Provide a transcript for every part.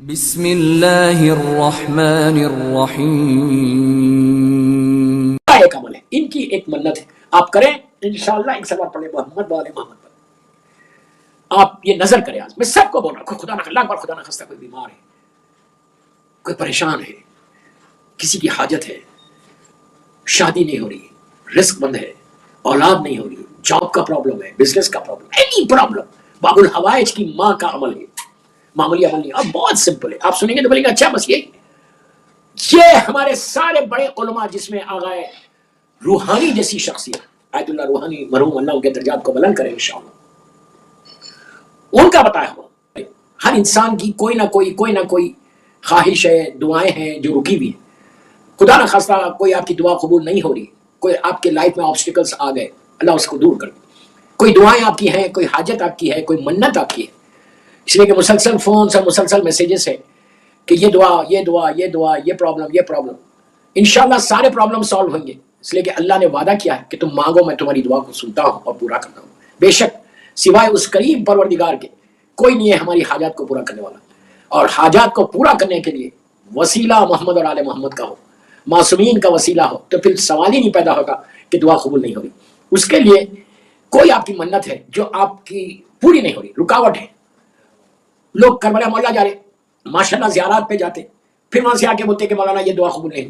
بسم اللہ الرحمن الرحیم۔ ایک عمل ہے، ان کی ایک منت ہے، آپ کریں انشاءاللہ۔ ایک سوال پڑھیں محمد والے محمد پر، آپ یہ نظر کریں۔ آج میں سب کو بول رہا ہوں، خدا نہ خدا نہ خستہ کوئی بیمار ہے، کوئی پریشان ہے، کسی کی حاجت ہے، شادی نہیں ہو رہی، رزق بند ہے، اولاد نہیں ہو رہی، جاب کا پرابلم ہے، بزنس کا پرابلم، اینی پرابلم، باب الحوائج کی ماں کا عمل ہے، معمولی عمل نہیں، اب بہت سمپل ہے۔ آپ سنیں گے تو بولیں گے اچھا بس یہ ہمارے سارے بڑے علماء، جس میں آغائے روحانی جیسی شخصیت آیت اللہ روحانی مرحوم، اللہ ان کے درجات کو بلند کرے انشاءاللہ، ان کا بتایا ہوا ہر انسان کی کوئی نہ کوئی خواہش ہے، دعائیں ہیں جو رکی ہوئی ہیں۔ خدا نہ خواستہ کوئی آپ کی دعا قبول نہیں ہو رہی، کوئی آپ کے لائف میں آبسٹیکلز آ گئے، اللہ اس کو دور کر دے۔ کوئی دعائیں آپ کی ہیں، کوئی حاجت آپ کی ہے، کوئی منت آپ کی ہے، اس لیے کہ مسلسل فونز اور مسلسل میسیجز ہیں کہ یہ دعا یہ پرابلم۔ انشاءاللہ سارے پرابلم سالو ہوں گے، اس لیے کہ اللہ نے وعدہ کیا ہے کہ تم مانگو میں تمہاری دعا کو سنتا ہوں اور پورا کرتا ہوں۔ بے شک سوائے اس کریم پروردگار کے کوئی نہیں ہے ہماری حاجات کو پورا کرنے والا، اور حاجات کو پورا کرنے کے لیے وسیلہ محمد اور آل محمد کا ہو، معصومین کا وسیلہ ہو، تو پھر سوال ہی نہیں پیدا ہوگا کہ دعا قبول نہیں ہو رہی۔ اس کے لیے کوئی آپ کی منت ہے جو آپ کی پوری نہیں ہو رہی، رکاوٹ ہے۔ لوگ کربلا مولا جا رہے، ماشاءاللہ زیارات پہ جاتے، پھر وہاں سے آ کے بولتے کہ مولانا یہ دعا قبول نہیں۔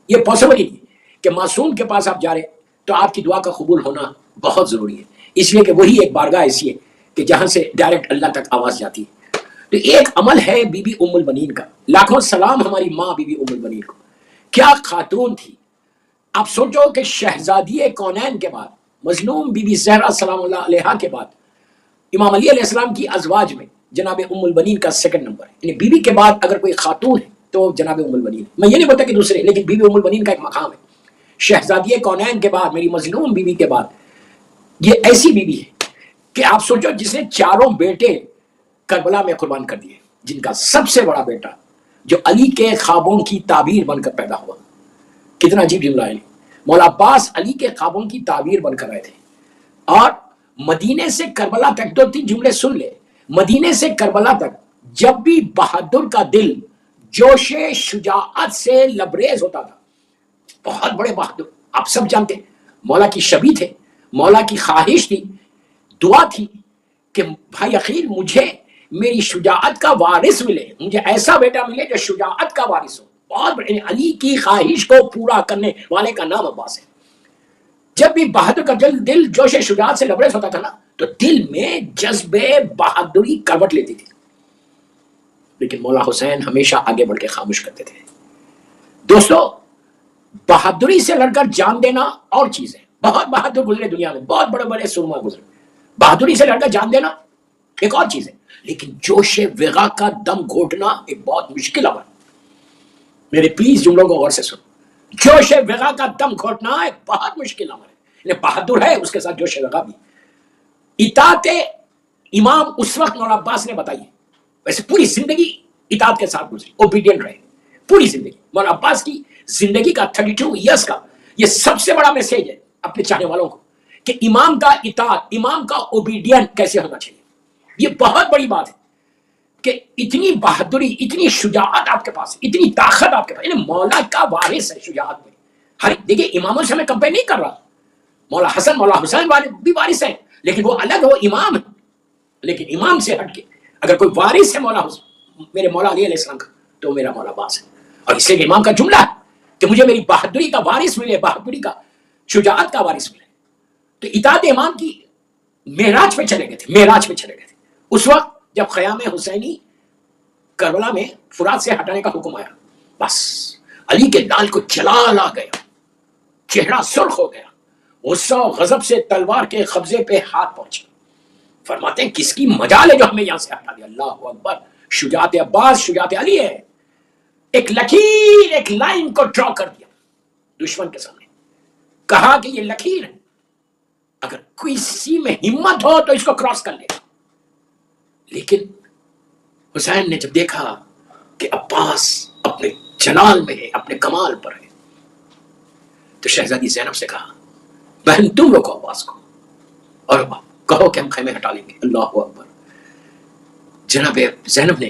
یہ پاسبل ہی نہیں کہ معصوم کے پاس آپ جا رہے تو آپ کی دعا کا قبول ہونا بہت ضروری ہے، اس لیے کہ وہی ایک بارگاہ ایسی ہے کہ جہاں سے ڈائریکٹ اللہ تک آواز جاتی ہے۔ تو ایک عمل ہے بی بی ام البنین کا، لاکھوں سلام ہماری ماں بی بی ام البنین کو، کیا خاتون تھی۔ آپ سوچو کہ شہزادی کونین کے بعد، مظلوم بی بی زہرا سلام اللہ علیہا کے بعد، امام علی علیہ السلام کی ازواج میں جناب ام البنین کا سیکنڈ نمبر ہے، یعنی بی بی کے بعد اگر کوئی خاتون ہے تو جناب ام البنین۔ میں یہ نہیں بولتا کہ دوسرے، لیکن بی بی ام البنین کا ایک مقام ہے۔ شہزادی کونین کے بعد، میری مظلوم بی بی کے بعد، یہ ایسی بی بی ہے کہ آپ سوچو جس نے چاروں بیٹے کربلا میں قربان کر دیے، جن کا سب سے بڑا بیٹا جو علی کے خوابوں کی تعبیر بن کر پیدا ہوا۔ کتنا عجیب جملہ ہے، مولا عباس علی کے خوابوں کی تعبیر بن کر آئے تھے، اور مدینے سے کربلا تک، دو تین جملے سن لے، مدینے سے کربلا تک جب بھی بہادر کا دل جوش شجاعت سے لبریز ہوتا تھا، بہت بڑے بہادر آپ سب جانتے، مولا کی شبیہ تھے، مولا کی خواہش تھی، دعا تھی کہ بھائی اخیر مجھے میری شجاعت کا وارث ملے، مجھے ایسا بیٹا ملے جو شجاعت کا وارث ہو۔ بہت بڑے علی کی خواہش کو پورا کرنے والے کا نام عباس ہے۔ جب بھی بہادر کا دل جوش شجاعت سے لبریز ہوتا تھا نا، تو دل میں جذب بہادری کروٹ لیتی تھی، لیکن مولا حسین ہمیشہ آگے بڑھ کے خاموش کرتے تھے۔ دوستو، بہادری سے لڑ کر جان دینا اور چیز ہے، بہت بہادر گزرے دنیا میں، بہت بڑے بڑے سرما گزرے، بہادری سے لڑ کر جان دینا ایک اور چیز ہے، لیکن جوش وغا کا دم گھونٹنا ایک بہت مشکل عمل۔ میرے پلیز جملوں کو غور سے سنو، جوش وغا کا دم گھونٹنا ایک بہت مشکل عمل ہے، یعنی بہادر ہے اس کے ساتھ جوش وغا بھی۔ اطاعت امام اس وقت مولا عباس نے بتائی ہے، ویسے پوری زندگی اطاعت کے ساتھ گزری، اوبیڈینٹ رہے پوری زندگی۔ مولا عباس کی زندگی کا 32 ایئرس کا یہ سب سے بڑا میسج ہے اپنے چاہنے والوں کو، کہ امام کا اطاعت، امام کا اوبیڈینٹ کیسے ہونا چاہیے۔ یہ بہت بڑی بات ہے کہ اتنی بہادری، اتنی شجاعت آپ کے پاس ہے، اتنی طاقت آپ کے پاس، یعنی مولا کا وارث ہے شجاعت میں۔ ہر دیکھیے اماموں سے میں کمپیئر نہیں کر رہا، مولا حسن مولا حسین بھی وارث ہیں، لیکن وہ الگ، وہ امام ہے، لیکن امام سے ہٹ کے اگر کوئی وارث ہے مولا حسن، میرے مولا علی علیہ السلام کا، تو میرا مولا عباس ہے۔ اور اس لیے امام کا جملہ ہے کہ مجھے میری بہادری کا وارث ملے، بہادری کا شجاعت کا وارث ملے۔ تو اطاعت امام کی معراج پہ چلے گئے تھے، اس وقت جب خیام حسینی کربلا میں فرات سے ہٹانے کا حکم آیا، بس علی کے لال کو جلال آ گیا، چہرہ سرخ ہو گیا، غصہ و غضب سے تلوار کے قبضے پہ ہاتھ پہنچا۔ فرماتے ہیں کس کی مجال ہے جو ہمیں یہاں سے ہٹا دیا، اللہ اکبر۔ شجاعت عباس، شجاعت علی ہے، ایک لکیر، ایک لائن کو ڈرا کر دیا دشمن کے سامنے، کہا کہ یہ لکیر ہے، اگر کسی میں ہمت ہو تو اس کو کراس کر لے۔ لیکن حسین نے جب دیکھا کہ عباس اپنے جلال میں ہے، اپنے کمال پر ہے، تو شہزادی زینب سے کہا بہن تم روکو عباس کو اور کہو کہ ہم خیمے ہٹا لیں گے۔ اللہ اکبر۔ جناب زینب نے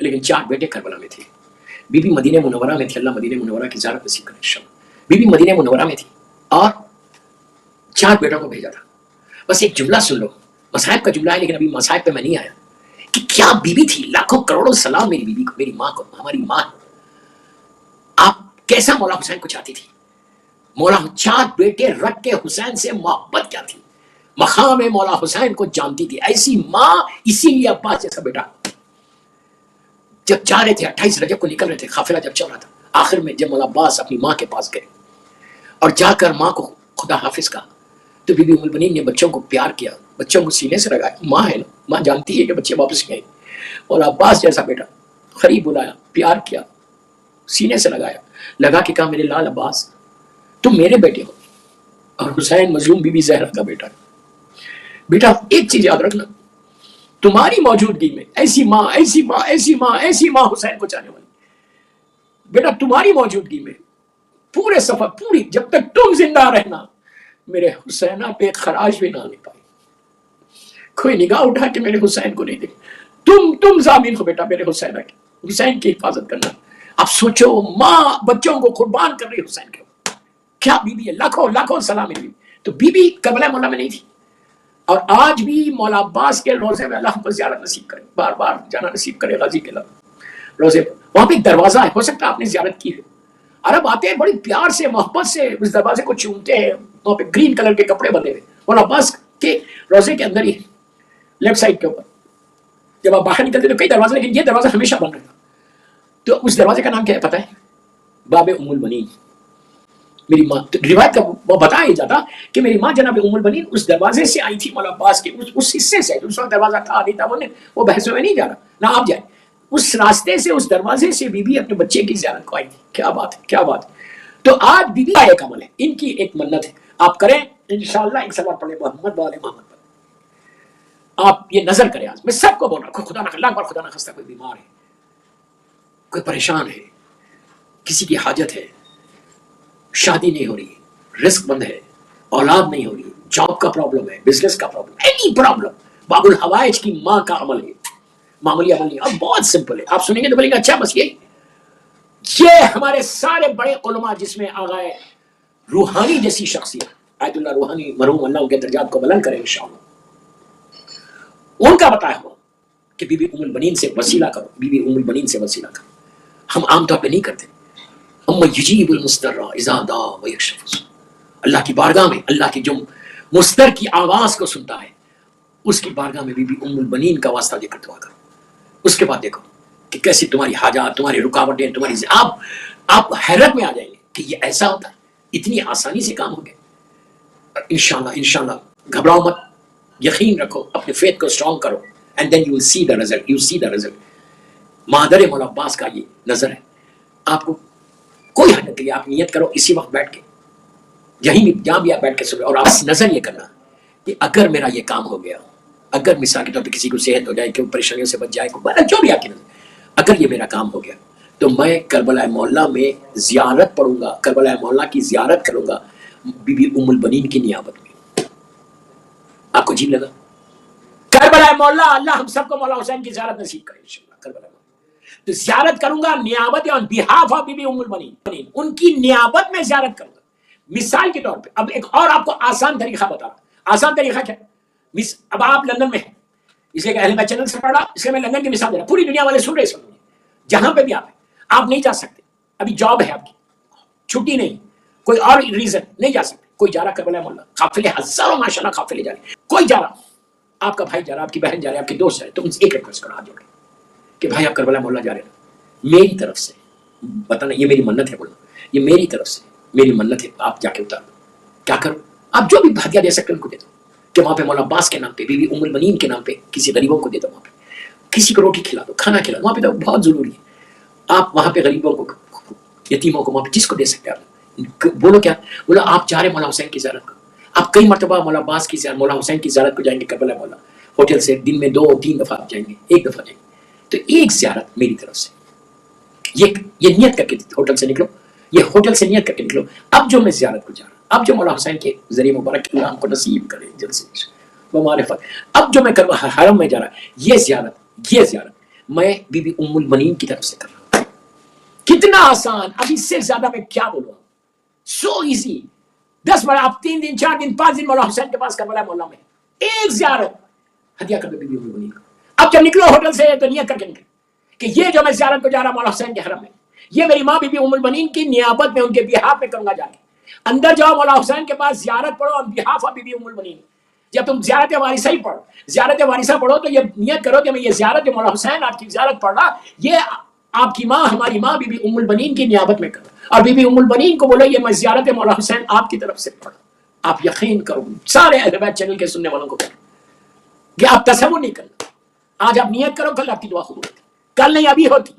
لیکن 4 بیٹے کربلا میں تھے. بی بی مدینہ منورہ میں تھی. اللہ مدینہ منورہ کی زیارت نصیب کرے انشاءاللہ. بی بی مدینہ منورہ میں تھی اور 4 بیٹوں کو بھیجا تھا. بس ایک جملہ سن لو, مصائب کا جملہ ہے لیکن ابھی مصائب پہ میں نہیں آیا, کہ کیا بی بی تھی. لاکھوں کروڑوں سلام میری بی بی کو, میری ماں کو, ہماری ماں. آپ کیسا مولا حسین کو چاہتی تھی. مولا 4 بیٹے رکھ کے حسین سے محبت کیا تھی, مقام مولا حسین کو جانتی تھی. ایسی ماں, اسی لیے عباس جیسا بیٹا. جب جا رہے تھے 28 رجب کو نکل رہے تھے, قافلہ جب چل رہا تھا, آخر میں جب مولا عباس اپنی ماں کے پاس گئے اور جا کر ماں کو خدا حافظ کہا, تو بی بی ام البنین نے بچوں کو پیار کیا, بچوں کو سینے سے لگایا. ماں ہے نا, ماں جانتی ہے کہ بچے واپس گئے. مولا عباس جیسا بیٹا قریب بلایا, پیار کیا, سینے سے لگایا, لگا کے کہا میرے لال عباس تم میرے بیٹے ہو اور حسین مظلوم بی بی زہرا کا بیٹا ہے. بیٹا ایک چیز یاد رکھنا, تمہاری موجودگی میں ایسی ماں, ایسی ماں, ایسی ماں, ایسی ماں حسین کو چاہنے والی. بیٹا تمہاری موجودگی میں پورے سفر, پوری جب تک تم زندہ رہنا, میرے حسینہ پہ ایک خراش بھی نہ آنے پائی. کوئی نگاہ اٹھا کے میرے حسین کو نہیں دیکھ. تم ضامن ہو بیٹا میرے حسینہ کی, حسین کی حفاظت کرنا. اب سوچو, ماں بچوں کو قربان کر رہی حسین کے, کیا بی بی ہے. لاکھوں لاکھوں سلام ہے. تو بی بی کربلا مولا میں نہیں تھی, اور آج بھی مولا عباس کے روزے میں اللہ کو زیارت نصیب کرے, بار بار جانا نصیب کرے غازی کے روزے پر. وہاں پہ ایک دروازہ ہے, ہو سکتا ہے آپ نے زیارت کی ہے. عرب آتے ہیں بڑی پیار سے محبت سے اس دروازے کو چومتے ہیں. وہاں پہ گرین کلر کے کپڑے بندھے ہوئے, مولا عباس کے روزے کے اندر ہی لیفٹ سائڈ کے اوپر جب آپ باہر نکلتے تو کئی دروازے, لیکن یہ دروازہ ہمیشہ بند رہتا. تو اس دروازے کا نام کیا ہے پتہ ہے؟ باب ام البنین. میری ماں, روایت کا وہ بتایا جاتا کہ میری ماں جناب ام البنین اس دروازے سے آئی تھی مولا عباس کے اس حصے سے. اس وقت دروازہ تھا نہیں تھا وہ بحث میں نہیں جا رہا, نہ آپ جائیں. اس راستے سے, اس دروازے سے بی بی اپنے بچے کی زیارت کو آئی تھی. کیا بات ہے, کیا بات ہے. تو آج بی بی کا ایک عمل ہے, ان کی ایک منت ہے, آپ کریں انشاءاللہ. ایک سوال پڑھیں محمد والے محمد پر. آپ یہ نظر کریں, آج میں سب کو بول رہا ہوں, خدا نہ اللہ خدا نہ خستہ کوئی بیمار ہے, کوئی پریشان ہے, کسی کی حاجت ہے, شادی نہیں ہو رہی, رزق بند ہے, اولاد نہیں ہو رہی, جاب کا پرابلم ہے, بزنس کا پرابلم, اینی پرابلم, باب الحوائج کی ماں کا عمل ہے. معمولی عمل نہیں, اب بہت سمپل ہے. آپ سنیں گے تو بولیں گے اچھا بس یہی. یہ ہمارے سارے بڑے علماء, جس میں آغائے روحانی جیسی شخصیت آیت اللہ روحانی مرحوم, اللہ ان کے درجات کو بلند کرے انشاءاللہ, ان کا بتایا ہوا کہ بی بی ام البنین سے وسیلہ کرو, بی بی ام البنین سے وسیلہ کرو. ہم عام طور پہ نہیں کرتے. اما یجیب المستر اذا دعا ویکشف السوء. اللہ کی بارگاہ میں, اللہ کی جو مستر کی آواز کو سنتا ہے, اس کی بارگاہ میں بی بی ام البنین کا واسطہ ذکر دعا کرو. اس کے بعد دیکھو کہ کیسی تمہاری حاجات, تمہاری رکاوٹیں, تمہاری آپ حیرت میں آ جائیں گے کہ یہ ایسا ہوتا ہے, اتنی آسانی سے کام ہو گیا. انشاءاللہ انشاءاللہ گھبراؤ مت, یقین رکھو, اپنے فیتھ کو اسٹرانگ کرو, and then you will see the result, you see the result. مادر مولا عباس کا یہ نظر ہے. آپ کو کوئی حاجت کے لیے آپ نیت کرو اسی وقت بیٹھ کے, یہیں بھی جہاں بھی آپ بیٹھ کے سن, اور آپ نظر یہ کرنا کہ اگر میرا یہ کام ہو گیا, اگر مثال کے طور پہ کسی کو صحت ہو جائے, کہ پریشانیوں سے بچ جائے, جو بھی آپ کی نظر, اگر یہ میرا کام ہو گیا تو میں کربلا مولا میں زیارت پڑھوں گا, کربلا مولا کی زیارت کروں گا بی بی ام البنین کی نیابت میں. آپ کو عجیب لگا؟ کربلا مولا, اللہ ہم سب کو مولا حسین کی زیارت نصیب کرے انشاءاللہ. کربلا مولا تو زیارت کروں گا نیابت آن بہاف آف بی بی ام البنین, ان کی نیابت میں زیارت کروں گا. مثال کے طور پہ اب ایک اور آپ کو آسان طریقہ بتا رہا. آسان طریقہ کیا؟ اب آپ لندن میں ہیں, اس لیے کہ اہل بیت چینل سے پڑھ رہا, اس لیے میں لندن کی مثال دے رہا. پوری دنیا والے سن رہے اس وقت, جہاں پہ بھی آپ نہیں جا سکتے, ابھی جاب ہے آپ کی, چھٹی نہیں, کوئی اور ریزن نہیں جا سکتے. کوئی جا رہا کربلا مولا, قافلے ہزاروں ماشاءاللہ قافلے جا رہے, کوئی جا رہا, آپ کا بھائی جا رہا, آپ کی بہن جا رہی, آپ کے دوست جا رہے, تو ان سے ایک ریکویسٹ کرو ہاتھ جوڑ کے کہ بھائی آپ کربلا مولا جا رہے ہیں, میری طرف سے بتانا, یہ میری منت ہے, بولنا یہ میری طرف سے میری منت ہے, آپ جا کے اتار دو. کیا کرو, آپ جو بھی ہدیہ دے سکتے ان کو دے دو, کہ وہاں پہ مولا عباس کے نام پہ, بی بی ام البنین کے نام پہ کسی غریبوں کو دے دو, وہاں پہ کسی کو روٹی کھلا دو, کھانا کھلا دو, وہاں پہ تو بہت ضروری ہے. آپ وہاں پہ غریبوں کو, یتیموں کو, وہاں پہ جس کو دے سکتے آپ بولو. کیا بولو, آپ جا رہے مولا حسین کی زیارت کو, آپ کئی مرتبہ مولا عباس کی زیارت, مولا حسین کی زیارت کو جائیں گے کربلا مولا, ہوٹل سے دن میں 2-3 دفعہ جائیں گے, ایک دفعہ جائیں گے, تو ایک زیارت میری طرف سے, یہ نیت کر کے ہوٹل سے نکلو, یہ ہوٹل سے نیت کر کے نکلو. اب جو میں زیارت کو جا رہا, اب جو مولا حسین کے ذریعے مبارک اللہ ہم کو نصیب کرے جلد سے وہ معرفت, اب جو میں حرم میں جا رہا, یہ زیارت میں بی بی ام المنین کی طرف سے کر رہا ہوں. کتنا آسان. اب اس سے زیادہ میں کیا بولوں. So easy. 10 بار آپ 3 دن 4 دن 5 دن مولا حسین کے پاس کربلا مولا میں ایک زیارت ہدیہ کر دو بی بی ام المنین کو. اب جب نکلو ہوٹل سے تو نیت کر کے نکلو کہ یہ جو میں زیارت کو جا رہا مولا حسین کے حرم میں, یہ میری ماں بی بی ام المنین کی نیابت میں ان کے بیہاف میں کروں گا. جا کے اندر جاؤ مولا حسین کے پاس زیارت پڑھو on behalf of بی بی ام المنین. جب تم زیارت وارثہ ہی پڑھو, زیارت وارثہ پڑھو تو یہ نیت کرو کہ میں یہ زیارت جو مولا حسین آپ کی زیارت پڑھ رہا, یہ آپ کی ماں ہماری ماں بی بی ام المنین کی نیابت میں کرو. اور بی بی ام المنین کو بولو یہ میں زیارت مولا حسین آپ کی طرف سے پڑھا. آپ یقین کرو, سارے اہل بیت چینل کے سننے والوں کو کرو کہ آپ تصور نہیں کرنا. آج آپ نیت کرو, کل آپ کی دعا قبول ہوتی, کل نہیں ابھی ہوتی.